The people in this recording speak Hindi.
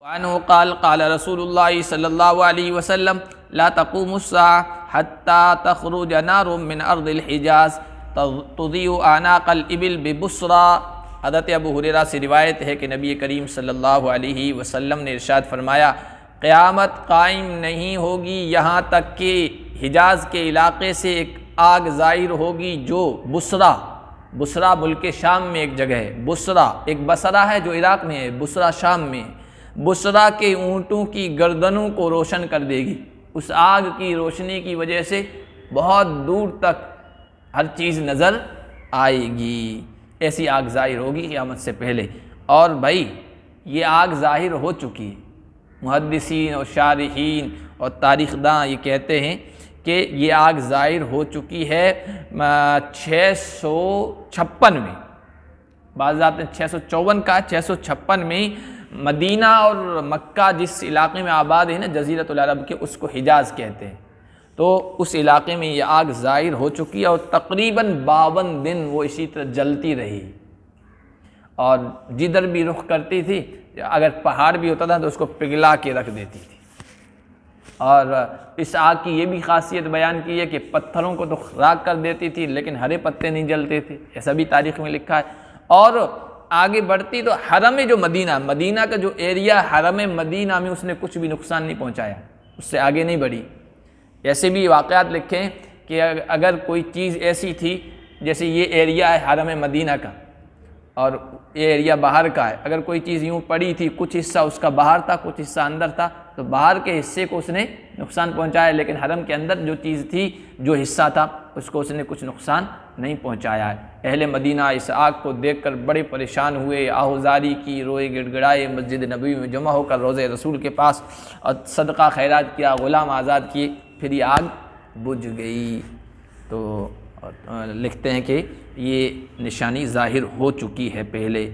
अन्हु क़ाल क़ाल रसूलुल्लाह सल्लल्लाहु अलैहि वसल्लम ला तक़ूमुस्साअ हत्ता तख़रुज नारुम मिन अर्दिल हिजाज़ तुज़ीउ अनाक़ल इबिल बिबुस्रा। हज़रत अबू हुरैरा से रिवायत है कि नबी करीम सल्लल्लाहु अलैहि वसल्लम ने इरशाद फरमाया, क़यामत कायम नहीं होगी यहाँ तक कि हिजाज़ के इलाक़े से एक आग ज़ाहिर होगी जो बुसरा मुल्क शाम में एक जगह है, बुसरा एक बसरा है जो इराक़ में है, बुसरा शाम में है। बुसरा के ऊँटों की गर्दनों को रोशन कर देगी। उस आग की रोशनी की वजह से बहुत दूर तक हर चीज़ नज़र आएगी। ऐसी आग ज़ाहिर होगी क़यामत से पहले। और भाई ये आग ज़ाहिर हो चुकी है। मुहद्दिसीन और शारिहीन और तारीख़दां ये कहते हैं कि ये आग ज़ाहिर हो चुकी है 656 में, बाज़ आपने 654 का, 656 में मदीना और मक्का जिस इलाक़े में आबाद है ना जज़ीरतुल अरब के, उसको हिजाज़ कहते हैं। तो उस इलाक़े में ये आग ज़ाहिर हो चुकी है और तकरीबन 52 दिन वो इसी तरह जलती रही। और जिधर भी रुख करती थी, अगर पहाड़ भी होता था तो उसको पिघला के रख देती थी। और इस आग की ये भी खासियत बयान की है कि पत्थरों को तो राख कर देती थी लेकिन हरे पत्ते नहीं जलते थे, ऐसा भी तारीख़ में लिखा है। और आगे बढ़ती तो हरम जो मदीना का जो एरिया हरम मदीना में उसने कुछ भी नुकसान नहीं पहुंचाया, उससे आगे नहीं बढ़ी। ऐसे भी वाक़यात लिखे हैं कि अगर कोई चीज़ ऐसी थी, जैसे ये एरिया है हरम मदीना का और ये एरिया बाहर का है, अगर कोई चीज़ यूँ पड़ी थी, कुछ हिस्सा उसका बाहर था, कुछ हिस्सा अंदर था, तो बाहर के हिस्से को उसने नुकसान पहुंचाया, लेकिन हरम के अंदर जो चीज़ थी, जो हिस्सा था, उसको उसने कुछ नुकसान नहीं पहुंचाया है। अहले मदीना इस आग को देखकर बड़े परेशान हुए, आहुजारी की, रोए गिड़गिड़ाए, मस्जिद नबवी में जमा होकर रोज़े रसूल के पास और सदका खैरात किया, ग़ुलाम आज़ाद किए, फिर ये आग बुझ गई। तो लिखते हैं कि ये निशानी ज़ाहिर हो चुकी है पहले।